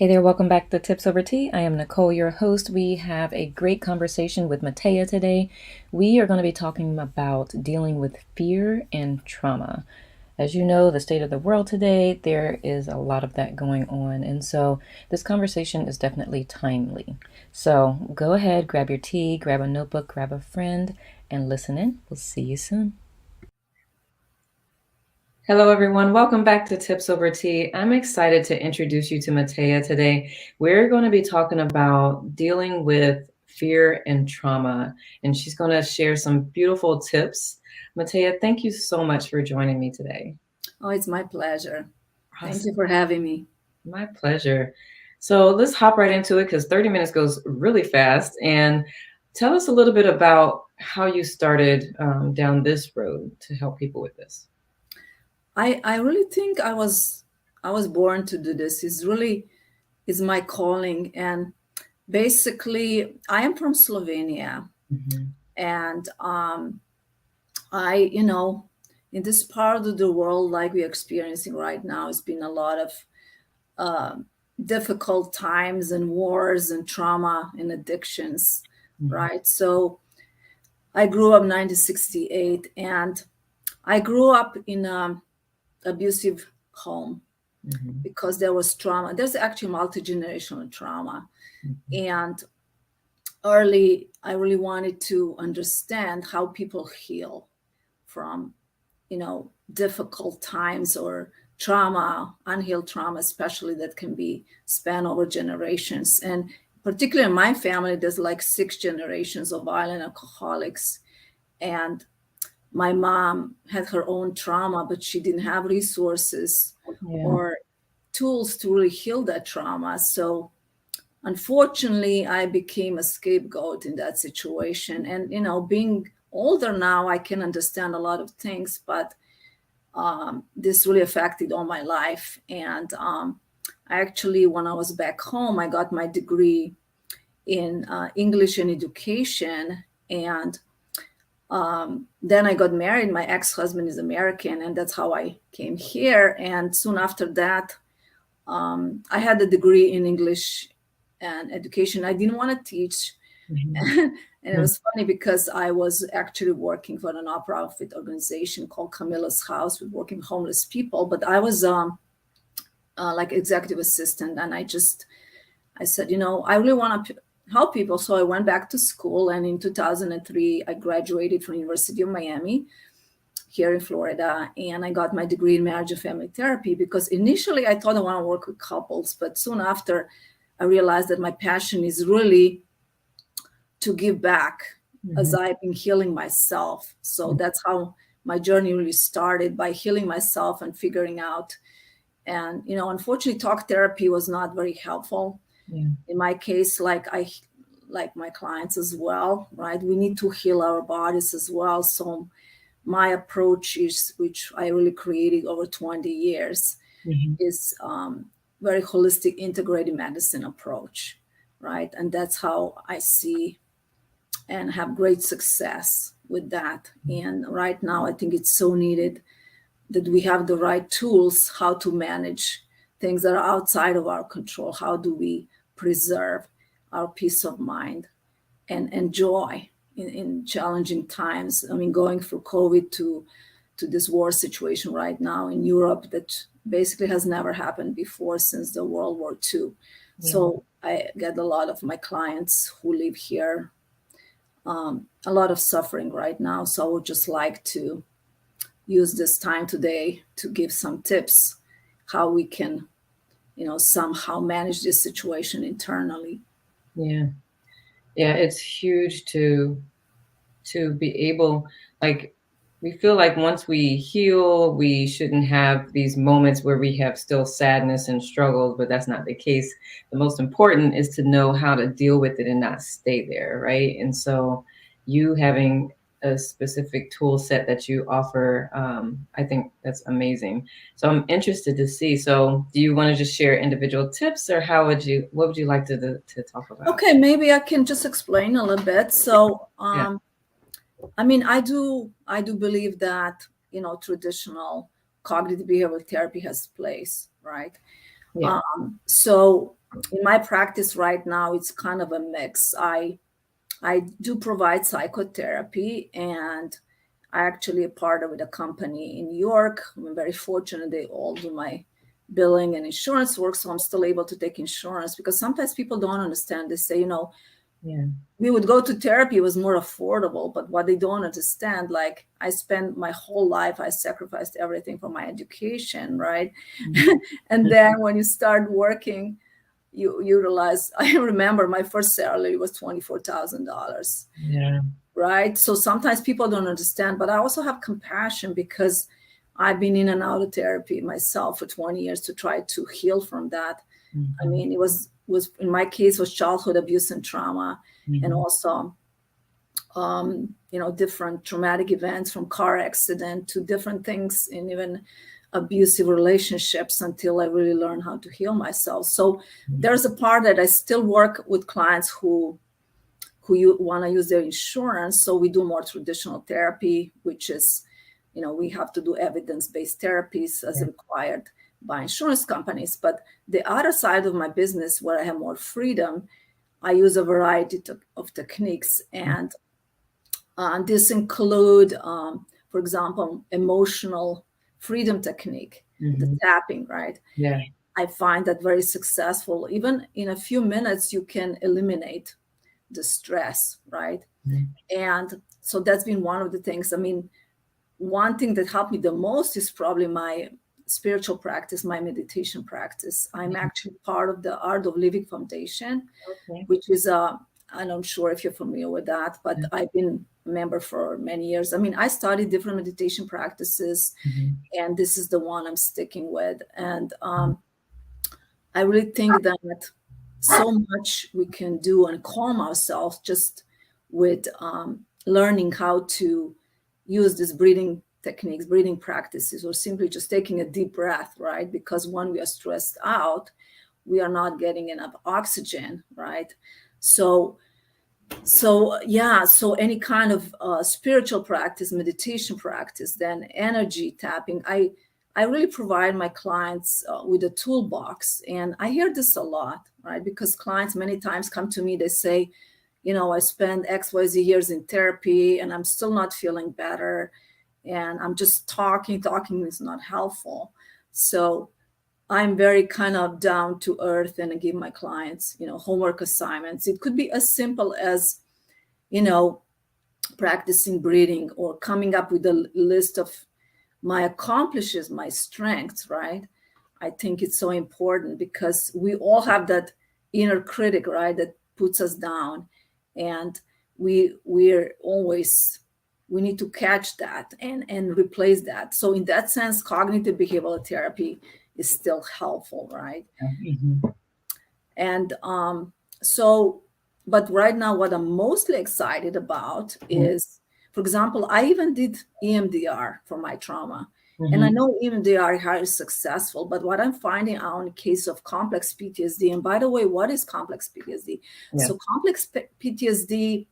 Hey there, welcome back to Tips Over Tea. I am Nicole, your host. We have a great conversation with Mateja today. We are going to be talking about dealing with fear and trauma. As you know, the state of the world today, there is a lot of that going on. And so this conversation is definitely timely. So go ahead, grab your tea, grab a notebook, grab a friend, and listen in. We'll see you soon. Hello, everyone. Welcome back to Tips Over Tea. I'm excited to introduce you to Mateja today. We're going to be talking about dealing with fear and trauma, and she's going to share some beautiful tips. Mateja, thank you so much for joining me today. Oh, it's my pleasure. Thank Awesome. you for having me. My pleasure. So let's hop right into it because 30 minutes goes really fast. And tell us a little bit about how you started down this road to help people with this. I really think I was born to do this. It's really is my calling. And basically I am from Slovenia. Mhm. And I, in this part of the world like we're experiencing right now, it's been a lot of uh, difficult times and wars and trauma and addictions, Mhm. right? So I grew up 1968, and I grew up in a abusive home Mhm. because there was trauma. There's actually multi-generational trauma. Mhm. And early, I really wanted to understand how people heal from, difficult times or trauma, unhealed trauma, especially that can be span over generations. And particularly in my family, there's like 6 generations of violent alcoholics. And my mom had her own trauma, but she didn't have resources Yeah. or tools to really heal that trauma. So unfortunately, I became a scapegoat in that situation. And, being older now, I can understand a lot of things, but this really affected all my life. And I actually, when I was back home, I got my degree in English and education. And then I got married. My ex-husband is American, and that's how I came here. And soon after that, I had a degree in English and education. I didn't want to teach. Mhm. And it was funny because I was actually working for a nonprofit organization called Camilla's House with working homeless people. But I was like executive assistant, and I said, I really want to help people. So I went back to school, and in 2003, I graduated from University of Miami here in Florida, and I got my degree in marriage and family therapy because initially I thought I want to work with couples, but soon after I realized that my passion is really to give back as Mhm. I've been healing myself. So that's how my journey really started, by healing myself and figuring out. And, unfortunately, talk therapy was not very helpful. Yeah. In my case, like my clients as well, right? We need to heal our bodies as well. So my approach is, which I really created over 20 years, Mhm. is very holistic integrated medicine approach, right? And that's how I see and have great success with that. And right now, I think it's so needed that we have the right tools how to manage things that are outside of our control. How do we preserve our peace of mind and joy in challenging times? I mean, going through COVID to this war situation right now in Europe that basically has never happened before since the World War II. Yeah. So I get a lot of my clients who live here, a lot of suffering right now. So I would just like to use this time today to give some tips how we can, somehow manage this situation internally. Yeah. Yeah. It's huge to be able, like, we feel like once we heal, we shouldn't have these moments where we have still sadness and struggles, but that's not the case. The most important is to know how to deal with it and not stay there, right? And so you having a specific tool set that you offer, I think that's amazing. So I'm interested to see. So do you want to just share individual tips, or what would you like to talk about? Okay, maybe I can just explain a little bit. So, Yeah. I mean, I do believe that, traditional cognitive behavioral therapy has place, right? Yeah. So in my practice right now, it's kind of a mix. I do provide psychotherapy, and I actually partner with a company in New York. I'm very fortunate they all do my billing and insurance work, so I'm still able to take insurance, because sometimes people don't understand. They say, Yeah. we would go to therapy, it was more affordable, but what they don't understand, like I spent my whole life, I sacrificed everything for my education, right? And then when you start working, you realize, I remember my first salary was $24,000. Yeah. Right? So sometimes people don't understand, but I also have compassion, because I've been in and out of therapy myself for 20 years to try to heal from that. I mean, it was in my case was childhood abuse and trauma, and also different traumatic events, from car accident to different things, and even abusive relationships, until I really learned how to heal myself. So there's a part that I still work with clients who you want to use their insurance. So we do more traditional therapy, which is, we have to do evidence-based therapies as required by insurance companies. But the other side of my business, where I have more freedom, I use a variety of techniques. And this include, for example, emotional freedom technique, the tapping, right? Yeah. I find that very successful. Even in a few minutes, you can eliminate the stress, right? And so that's been one of the things. I mean, one thing that helped me the most is probably my spiritual practice, my meditation practice. I'm actually part of the Art of Living Foundation, which is I'm not sure if you're familiar with that, but I've been a member for many years. I mean, I studied different meditation practices, and this is the one I'm sticking with. And I really think that so much we can do and calm ourselves just with learning how to use these breathing techniques, breathing practices, or simply just taking a deep breath, right? Because when we are stressed out, we are not getting enough oxygen, right? So any kind of spiritual practice, meditation practice, then energy tapping. I really provide my clients with a toolbox, and I hear this a lot, right? Because clients many times come to me, they say, I spent XYZ years in therapy and I'm still not feeling better, and I'm just talking is not helpful. So I'm very kind of down to earth, and I give my clients, homework assignments. It could be as simple as, practicing breathing, or coming up with a list of my accomplishes, my strengths, right? I think it's so important, because we all have that inner critic, right, that puts us down, and we need to catch that and replace that. So in that sense, cognitive behavioral therapy is still helpful, right? And but right now, what I'm mostly excited about is, for example, I even did EMDR for my trauma. And I know EMDR is highly successful, but what I'm finding out in the case of complex PTSD, and by the way, what is complex PTSD? So complex PTSD,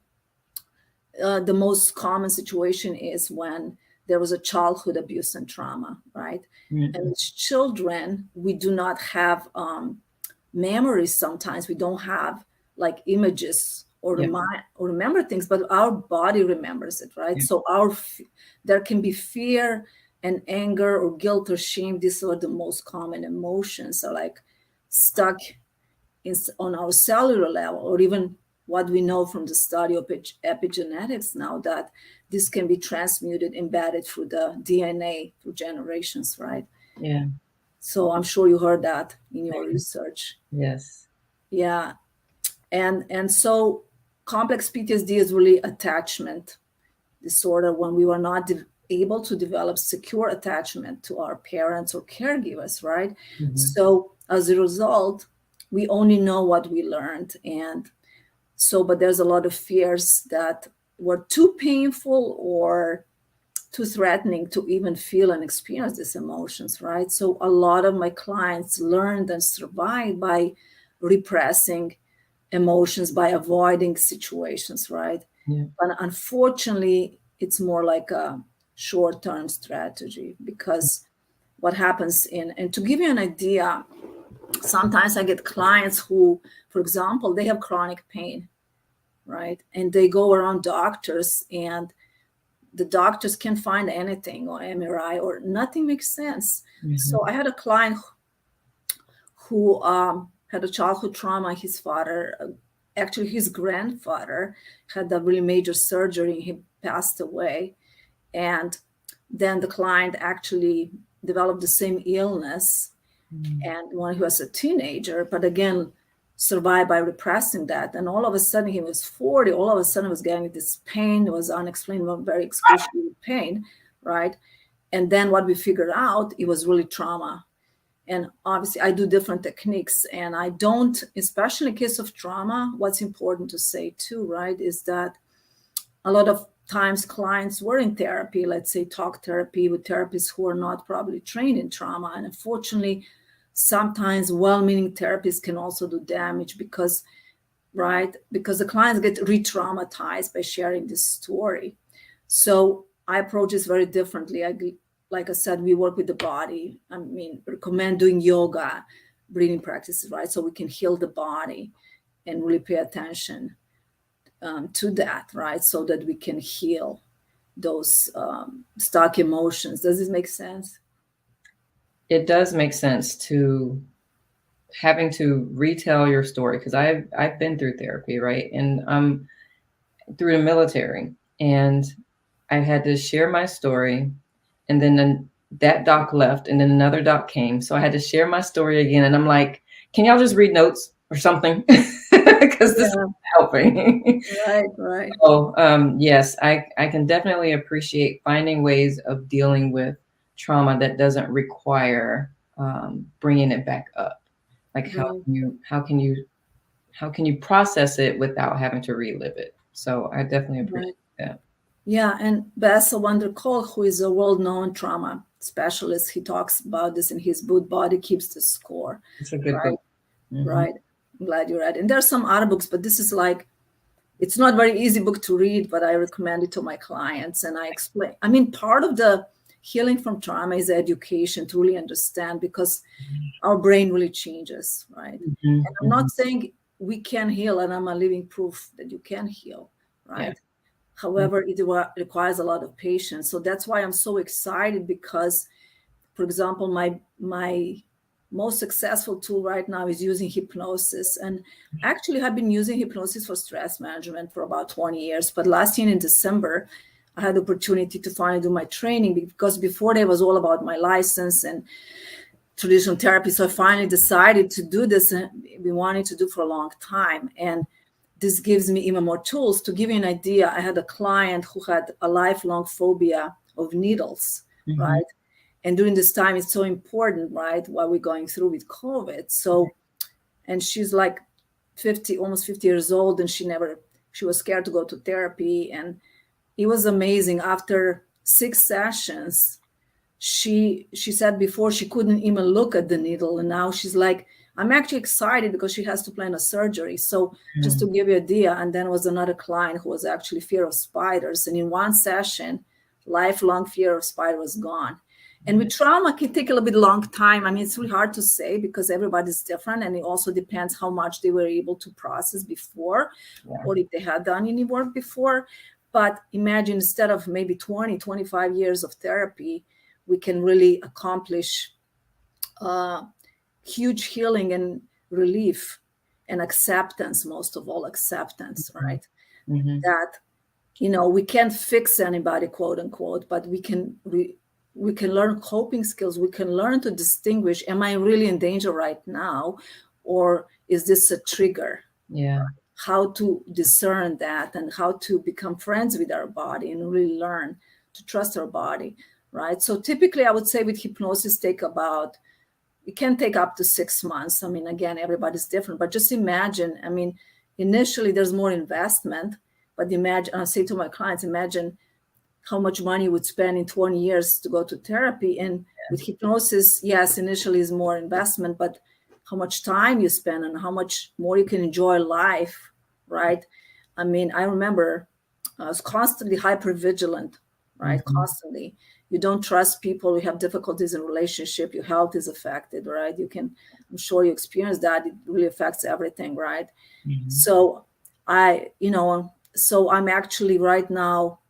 the most common situation is when there was a childhood abuse and trauma, right? And as children, we do not have memories. Sometimes we don't have like images or remember things, but our body remembers it, right? So there can be fear and anger or guilt or shame. These are the most common emotions, are like stuck on our cellular level, or even what we know from the study of epigenetics now, that this can be transmuted, embedded through the DNA through generations, right? Yeah. So I'm sure you heard that in your research. Yes. Yeah. And so complex PTSD is really attachment disorder, when we were not able to develop secure attachment to our parents or caregivers, right? So as a result, we only know what we learned. And so, but there's a lot of fears that were too painful or too threatening to even feel and experience these emotions, right? So a lot of my clients learned and survived by repressing emotions, by avoiding situations, right? But unfortunately, it's more like a short-term strategy, because what happens and to give you an idea, sometimes I get clients who, for example, they have chronic pain, right? And they go around doctors, and the doctors can't find anything on MRI, or nothing makes sense. So I had a client who had a childhood trauma. His father, actually his grandfather, had a really major surgery and he passed away. And then the client actually developed the same illness and when he was a teenager, but again, survived by repressing that. And all of a sudden he was 40, all of a sudden he was getting this pain. It was unexplainable, very excruciating pain, right? And then what we figured out, it was really trauma. And obviously I do different techniques, and I don't, especially in case of trauma, what's important to say too, right, is that a lot of times clients were in therapy, let's say talk therapy with therapists who are not probably trained in trauma. And unfortunately, sometimes well-meaning therapists can also do damage because the clients get re-traumatized by sharing this story. So I approach this very differently. Like I said, we work with the body. I mean, recommend doing yoga, breathing practices, right? So we can heal the body and really pay attention to that, right? So that we can heal those stuck emotions. Does this make sense? It does make sense to having to retell your story, because I've been through therapy, right? And I'm through the military, and I had to share my story, and then that doc left, and then another doc came, so I had to share my story again. And I'm like, can y'all just read notes or something? Because this is helping. Right. So yes, I can definitely appreciate finding ways of dealing with trauma that doesn't require bringing it back up. Like how can you process it without having to relive it? So I definitely appreciate that. Yeah, and Bessel van der Kolk, who is a world-known trauma specialist, he talks about this in his book, Body Keeps the Score. It's a good book. Right. I'm glad you read it. And there's some other books, but this is like, it's not a very easy book to read, but I recommend it to my clients. And I explain, I mean, part of the healing from trauma is education to really understand, because our brain really changes, right? And I'm not saying we can heal, and I'm a living proof that you can heal, right? Yeah. However, it requires a lot of patience. So that's why I'm so excited, because, for example, my most successful tool right now is using hypnosis. And actually I've been using hypnosis for stress management for about 20 years. But last year in December, I had the opportunity to finally do my training, because before that was all about my license and traditional therapy. So I finally decided to do this, and we wanted to do for a long time. And this gives me even more tools. To give you an idea, I had a client who had a lifelong phobia of needles, right? And during this time, it's so important, right, what we're going through with COVID. So, and she's like 50, almost 50 years old, and she was scared to go to therapy. And it was amazing. After 6 sessions, she said before she couldn't even look at the needle. And now she's like, I'm actually excited because she has to plan a surgery. So just to give you an idea, and then was another client who was actually fear of spiders. And in one session, lifelong fear of spider was gone. And with trauma, it can take a little bit long time. I mean, it's really hard to say because everybody's different. And it also depends how much they were able to process before, or if they had done any work before. But imagine, instead of maybe 20, 25 years of therapy, we can really accomplish huge healing and relief and acceptance, most of all acceptance, right? That, we can't fix anybody, quote unquote, but we can learn coping skills. We can learn to distinguish, am I really in danger right now? Or is this a trigger? Yeah. How to discern that, and how to become friends with our body and really learn to trust our body, right? So typically I would say with hypnosis, it can take up to 6 months. I mean, again, everybody's different, but just imagine, I mean, initially there's more investment, but imagine, I say to my clients, imagine how much money you would spend in 20 years to go to therapy. And with hypnosis, yes, initially is more investment, but how much time you spend and how much more you can enjoy life, right? I mean, I remember I was constantly hypervigilant, right? Constantly. you don't trust people, you have difficulties in relationship, your health is affected, right? I'm sure you experience that. It really affects everything, right? Mhm. So so I'm actually right now,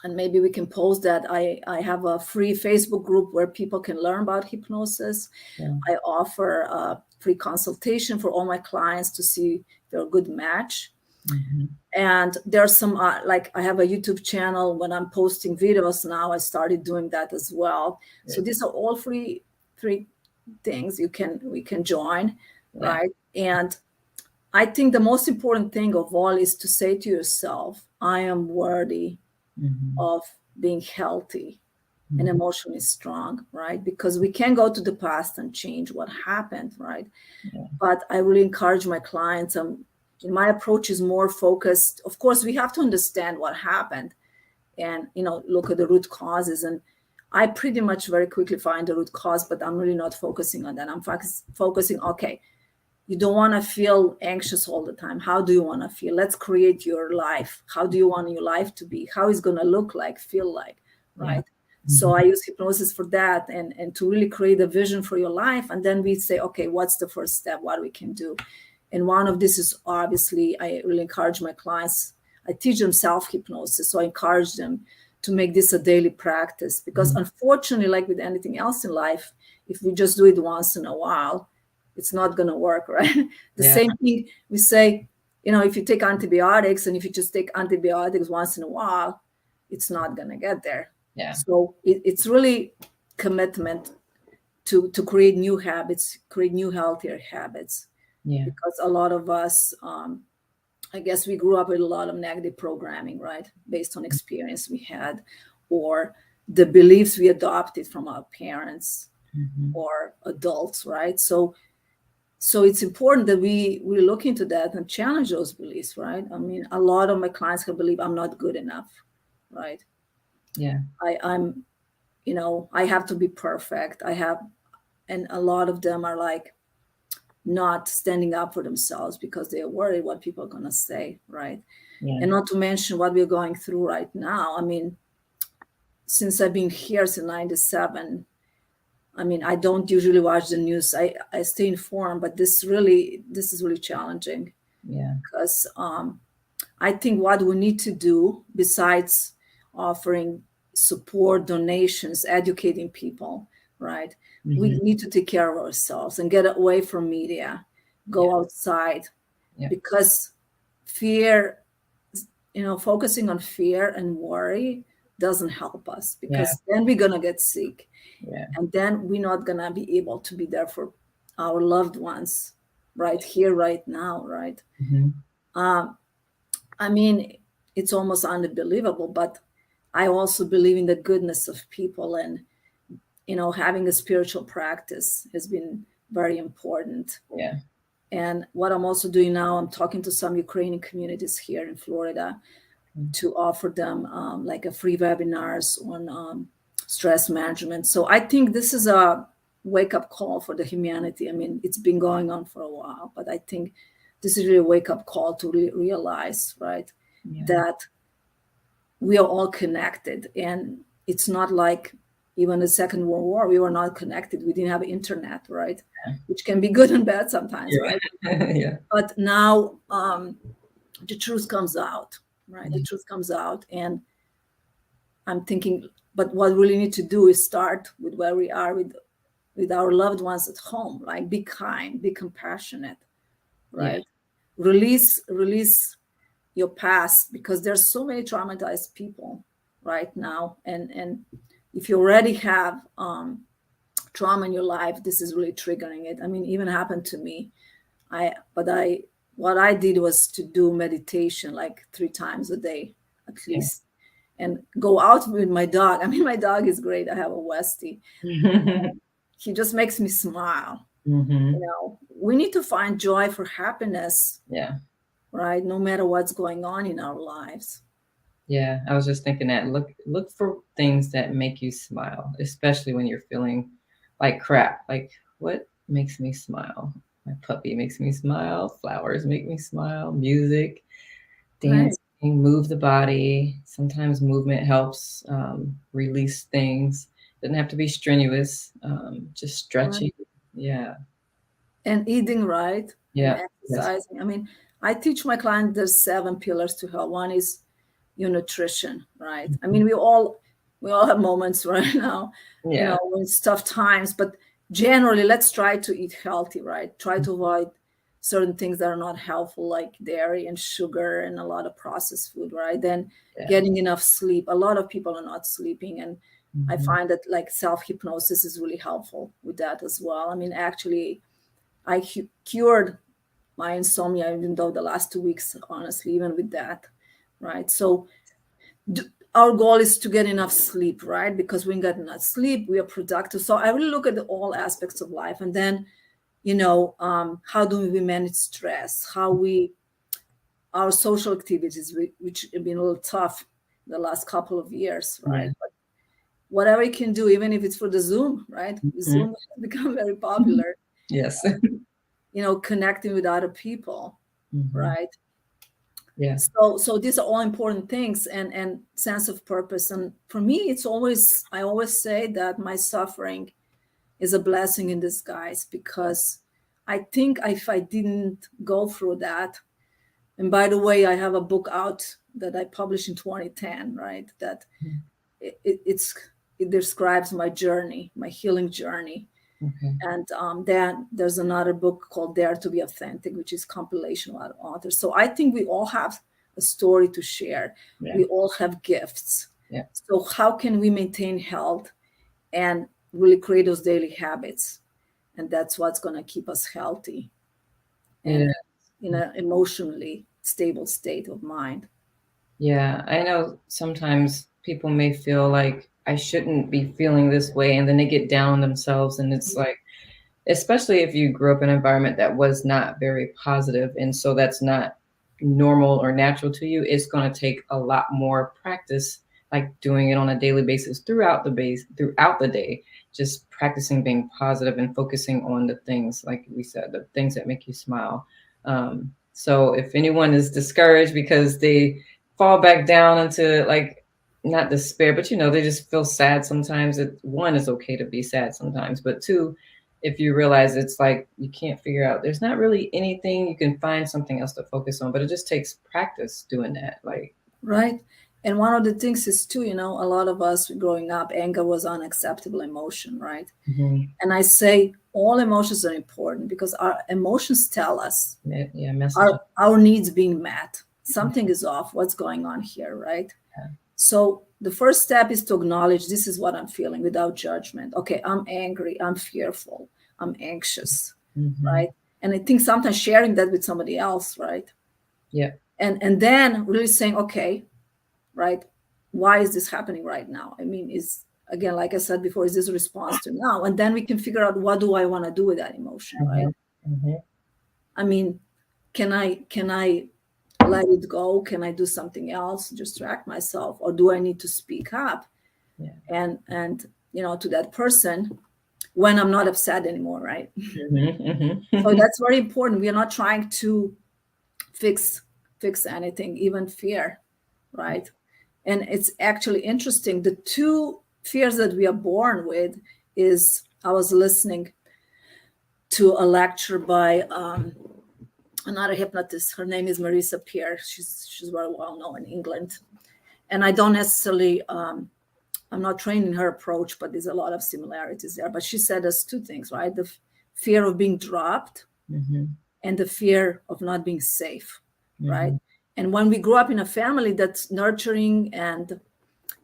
and maybe we can post that, I have a free Facebook group where people can learn about hypnosis. Yeah. I offer a free consultation for all my clients to see if they're a good match. Mhm. And there's some like I have a YouTube channel. When I'm posting videos now, I started doing that as well. So Good. these are all free things we can join, Yeah. right? And I think the most important thing of all is to say to yourself, I am worthy Mhm. of being healthy and Mhm. emotionally strong, right? Because we can go to the past and change what happened, right? Yeah. But I really encourage my clients. My approach is more focused. Of course, we have to understand what happened and look at the root causes. And I pretty much very quickly find the root cause, but I'm really not focusing on that. I'm focusing, okay, you don't want to feel anxious all the time. How do you want to feel? Let's create your life. How do you want your life to be? How is it going to look like, feel like, Yeah. right? So Mhm. I use hypnosis for that and to really create a vision for your life. And then we say, okay, what's the first step? What we can do? And one of this is obviously, I really encourage my clients. I teach them self-hypnosis. So I encourage them to make this a daily practice because Mhm. unfortunately, like with anything else in life, if we just do it once in a while, it's not going to work, right? The Yeah. same thing we say, if you take antibiotics and if you just take antibiotics once in a while, it's not going to get there. Yeah. So it's really commitment to create new habits, create new healthier habits, Yeah. because a lot of us, I guess we grew up with a lot of negative programming, right? Based on experience we had or the beliefs we adopted from our parents Mhm. or adults, right? So it's important that we look into that and challenge those beliefs, right? I mean, a lot of my clients can believe I'm not good enough, right? Yeah. I'm I have to be perfect. And a lot of them are like not standing up for themselves because they're worried what people are going to say, right? Yeah. And not to mention what we're going through right now. I mean, since I've been here since 97, I mean, I don't usually watch the news. I stay informed, but this is really challenging Yeah. because I think what we need to do besides offering support, donations, educating people, right? We Mhm. need to take care of ourselves and get away from media, Yeah. go outside, Yeah. because fear, focusing on fear and worry doesn't help us Yeah. because then we're going to get sick Yeah. and then we're not going to be able to be there for our loved ones right here, right now, right? Mhm. Um, I mean, it's almost unbelievable, but I also believe in the goodness of people and, having a spiritual practice has been very important. Yeah. And what I'm also doing now, I'm talking to some Ukrainian communities here in Florida Mm. to offer them like a free webinars on stress management. So I think this is a wake up call for the humanity. I mean, it's been going on for a while, but I think this is really a wake up call to realize, right, Yeah. that we are all connected. And it's not like even the Second World War, we were not connected. We didn't have internet, right? Which can be good and bad sometimes, Yeah. right? Yeah. But now the truth comes out, right? The Yeah. truth comes out. And I'm thinking, but what we really need to do is start with where we are with our loved ones at home, like be kind, be compassionate, Yeah. right? Release your past because there's so many traumatized people right now. And if you already have trauma in your life, this is really triggering it. I mean, even happened to me. I what I did was to do meditation like 3 times a day at Yeah. least and go out with my dog. I mean, my dog is great. I have a Westie. He just makes me smile. Mhm. We need to find joy for happiness, Yeah. right? No matter what's going on in our lives. Yeah. I was just thinking that look for things that make you smile, especially when you're feeling like crap. Like, what makes me smile? My puppy makes me smile. Flowers make me smile. Music, Right. dance. Move the body. Sometimes movement helps release things. Doesn't have to be strenuous. Just Right. stretching. Yeah. And eating right and Yeah. Yes. exercising. I mean, I teach my clients there's 7 pillars to health. One is your nutrition, right? I Mhm. mean, we all have moments right now, Yeah. when it's tough times, but generally let's try to eat healthy, right? Try to avoid certain things that are not helpful, like dairy and sugar and a lot of processed food, right? Then Yeah. getting enough sleep. A lot of people are not sleeping, and I Mhm. find that like self-hypnosis is really helpful with that as well. I mean, actually I cured my insomnia, even though the last 2 weeks, honestly, even with that, right? So our goal is to get enough sleep, right? Because when we get enough sleep, we are productive. So I really look at all aspects of life, and then how do we manage stress? Our social activities, which have been a little tough the last couple of years, Yeah. right? But whatever you can do, even if it's for the Zoom, right? Mhm. Zoom has become very popular. Yes. Connecting with other people, Mhm. right? Yeah. So these are all important things, and sense of purpose. And for me, I always say that my suffering is a blessing in disguise, because I think if I didn't go through that, and by the way, I have a book out that I published in 2010, right? That Mhm. it describes my journey, my healing journey. Okay. And then there's another book called Dare to Be Authentic, which is compilation of other authors. So I think we all have a story to share. Yeah. We all have gifts. Yeah. So how can we maintain health and really create those daily habits? And that's what's going to keep us healthy and Yeah. in an emotionally stable state of mind. Yeah, I know sometimes people may feel like I shouldn't be feeling this way, and then they get down on themselves, and it's like, especially if you grew up in an environment that was not very positive, and so that's not normal or natural to you, it's going to take a lot more practice, like doing it on a daily basis throughout the day, just practicing being positive and focusing on the things, like we said, the things that make you smile. So if anyone is discouraged because they fall back down into like not despair, but they just feel sad sometimes. One, is okay to be sad sometimes, but two, if you realize it's like you can't figure out, there's not really anything, you can find something else to focus on, but it just takes practice doing that. Like, Right. And one of the things is too, a lot of us growing up, anger was unacceptable emotion, right? mhm, And I say all emotions are important because our emotions tell us yeah, messaging. our needs being met. Something is off. What's going on here, right? Yeah. So the first step is to acknowledge this is what I'm feeling without judgment. Okay, I'm angry, I'm fearful, I'm anxious, Hmm. right? And I think sometimes sharing that with somebody else, right? Yeah. And then really saying, okay, right, why is this happening right now? I mean, is again, like I said before, is this a response to now? And then we can figure out, what do I want to do with that emotion, right? Hmm. Hmm. I mean, can I let it go? Can I do something else, distract myself, or do I need to speak up Yeah. and to that person when I'm not upset anymore, right? Hmm. So Hmm. that's very important. We are not trying to fix anything, even fear, right? And it's actually interesting. The two fears that we are born with is, I was listening to a lecture by another hypnotist. Her name is Marisa Peer. She's very well known in England. And I don't necessarily I'm not trained in her approach, but there's a lot of similarities there. But she said there's two things, right? The fear of being dropped Hmm. and the fear of not being safe, right? Hmm. And when we grow up in a family that's nurturing, and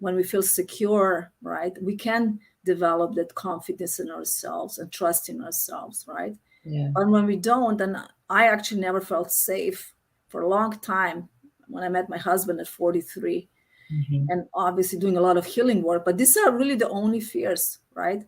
when we feel secure, right, we can develop that confidence in ourselves and trust in ourselves, right? Yeah. And when we don't, then I actually never felt safe for a long time when I met my husband at 43, Hmm. and obviously doing a lot of healing work. But these are really the only fears, right?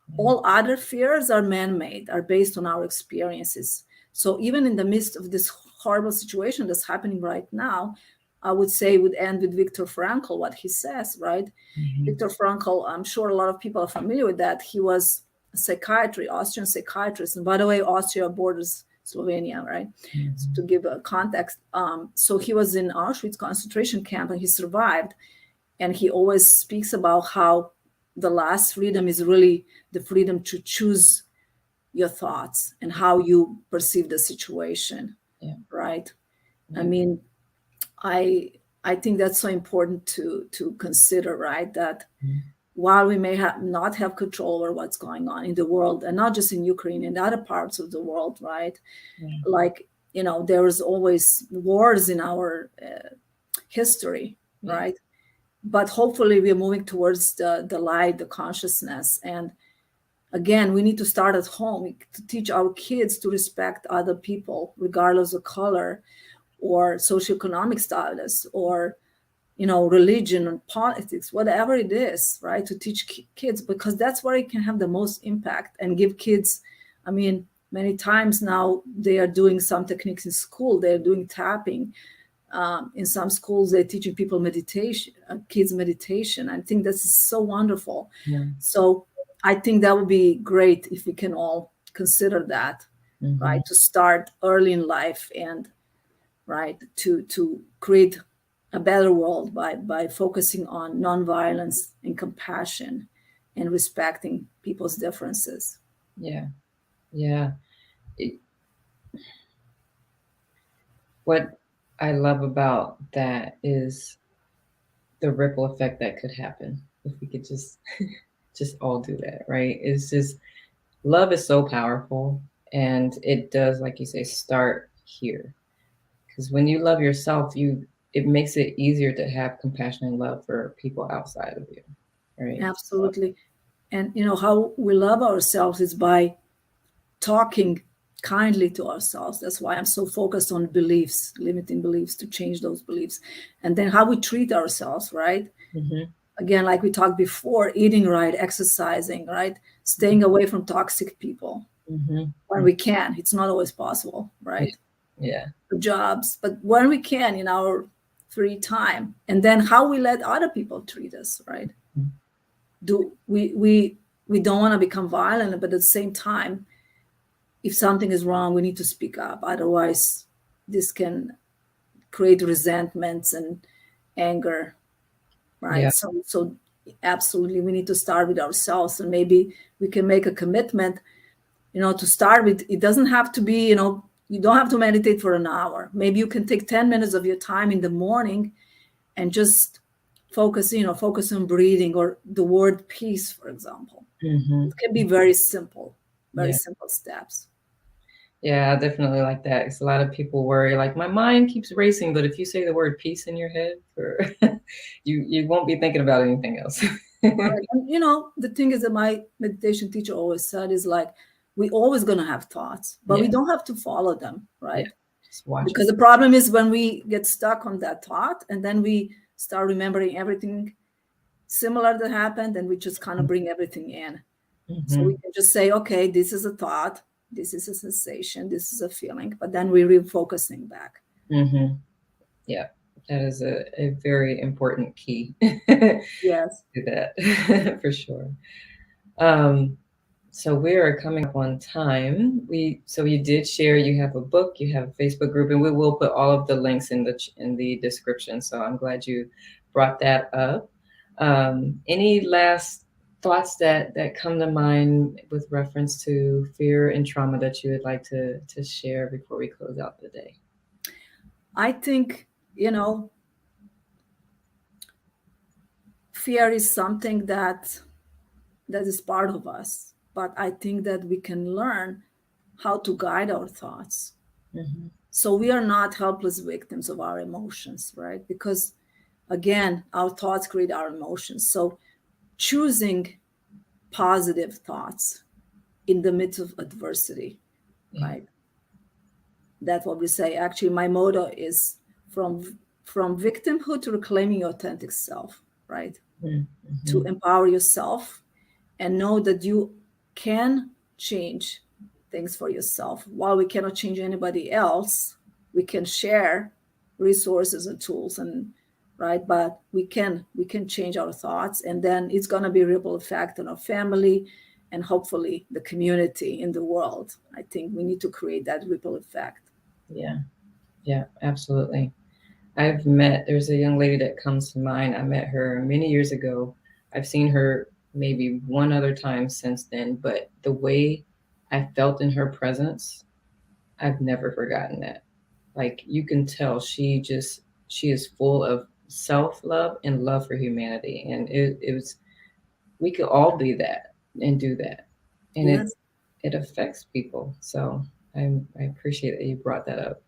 Yeah. All other fears are man-made, are based on our experiences. So even in the midst of this horrible situation that's happening right now, I would say, would end with Viktor Frankl, what he says, right? Hmm. Viktor Frankl, I'm sure a lot of people are familiar with that. He was a psychiatrist, Austrian psychiatrist. And by the way, Austria borders Slovenia, right? So to Mhm. give a context, so he was in Auschwitz concentration camp and he survived. And he always speaks about how the last freedom is really the freedom to choose your thoughts and how you perceive the situation, Yeah. right? I Yeah. mean, I think that's so important to consider, right? That Mhm. while we may not have control over what's going on in the world, and not just in Ukraine, in other parts of the world, right? Yeah. Like, there is always wars in our history, Yeah. right? But hopefully we're moving towards the light, the consciousness. And again, we need to start at home to teach our kids to respect other people, regardless of color or socioeconomic status or religion and politics, whatever it is, right? To teach kids, because that's where it can have the most impact and give kids. I mean, many times now they are doing some techniques in school. They're doing tapping. In some schools, they're teaching people meditation, kids meditation. I think that's so wonderful. Yeah. So I think that would be great if we can all consider that, Mhm. right? To start early in life and right to create a better world by focusing on nonviolence and compassion and respecting people's differences. Yeah. Yeah. It- what I love about that is the ripple effect that could happen if we could just all do that, right? It's just love is so powerful, and it does, like you say, start here. Because when you love yourself, it makes it easier to have compassion and love for people outside of you, right? So, Absolutely. And how we love ourselves is by talking kindly to ourselves. That's why I'm so focused on beliefs, limiting beliefs, to change those beliefs. And then how we treat ourselves, right? mhm, Again, like we talked before, eating right, exercising, right? Staying away from toxic people mhm, when mhm, we can. It's not always possible, yeah, right? yeah, For jobs, but when we can in our free time. And then how we let other people treat us, right? mm, Do we don't want to become violent, but at the same time, if something is wrong, we need to speak up. Otherwise, this can create resentments and anger, right? yeah, So absolutely, we need to start with ourselves, and maybe we can make a commitment, to start with. It doesn't have to be, you don't have to meditate for an hour. Maybe you can take 10 minutes of your time in the morning and just focus on breathing or the word peace, for example. It mhm, can be very yeah. simple steps. Yeah, I definitely like that. 'Cause a lot of people worry, like, my mind keeps racing, but if you say the word peace in your head, for you won't be thinking about anything else. Right. And the thing is that my meditation teacher always said is like, we always gonna have thoughts, but we Yeah, don't have to follow them, yeah. right? Just watch Because them. the problem is when we get stuck on that thought and then we start remembering everything similar that happened, and we just kind of bring everything in. So we Mhm, can just say, okay, this is a thought, this is a sensation, this is a feeling, but then we're refocusing back. mhm. Yeah, that is a very important key to Yes. that for sure. Um, so we are coming up on time. So you did share you have a book, you have a Facebook group, and we will put all of the links in the description. So I'm glad you brought that up. Any last thoughts that come to mind with reference to fear and trauma that you would like to share before we close out the day? I think, fear is something that is part of us, but I think that we can learn how to guide our thoughts. Hmm. So we are not helpless victims of our emotions, right? Because again, our thoughts create our emotions. So choosing positive thoughts in the midst of adversity, Yeah. right? That's what we say. Actually, my motto is from victimhood to reclaiming your authentic self, right? To Mm-hmm. empower yourself and know that you can change things for yourself. While we cannot change anybody else, we can share resources and tools, and right, but we can change our thoughts, and then it's going to be a ripple effect on our family and hopefully the community in the world. I think we need to create that ripple effect. Yeah. Yeah, absolutely. There's a young lady that comes to mind. I met her many years ago. I've seen her maybe one other time since then, but the way I felt in her presence, I've never forgotten that. Like you can tell she is full of self-love and love for humanity. And it was we could all be that and do that. And Yes, it affects people. So I appreciate that you brought that up.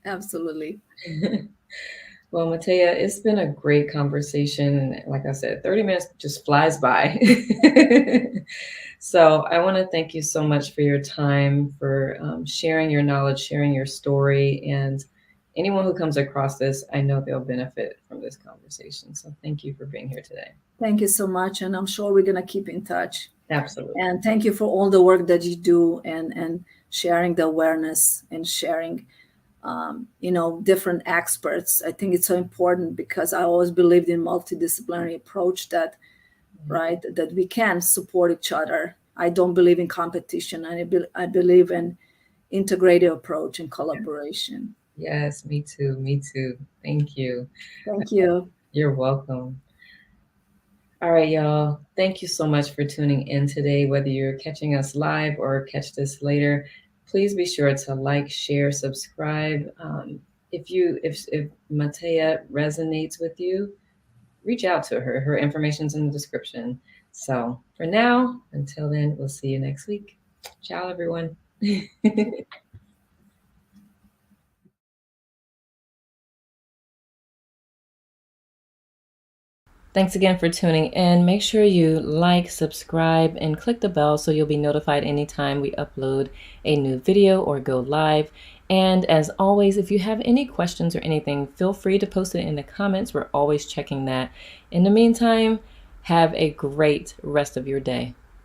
absolutely. Well, Mateja, it's been a great conversation. And like I said, 30 minutes just flies by. So I want to thank you so much for your time, for sharing your knowledge, sharing your story. And anyone who comes across this, I know they'll benefit from this conversation. So thank you for being here today. Thank you so much. And I'm sure we're going to keep in touch. Absolutely. And thank you for all the work that you do and sharing the awareness and sharing, different experts. I think it's so important because I always believed in multidisciplinary approach that, right, that we can support each other. I don't believe in competition. I believe in integrative approach and collaboration. Yes, me too. Me too. Thank you. Thank you. You're welcome. All right, y'all. Thank you so much for tuning in today. Whether you're catching us live or catch this later, please be sure to like, share, subscribe. If Mateja resonates with you, reach out to her. Her information's in the description. So for now, until then, we'll see you next week. Ciao, everyone. Thanks again for tuning in. Make sure you like, subscribe, and click the bell so you'll be notified anytime we upload a new video or go live. And as always, if you have any questions or anything, feel free to post it in the comments. We're always checking that. In the meantime, have a great rest of your day.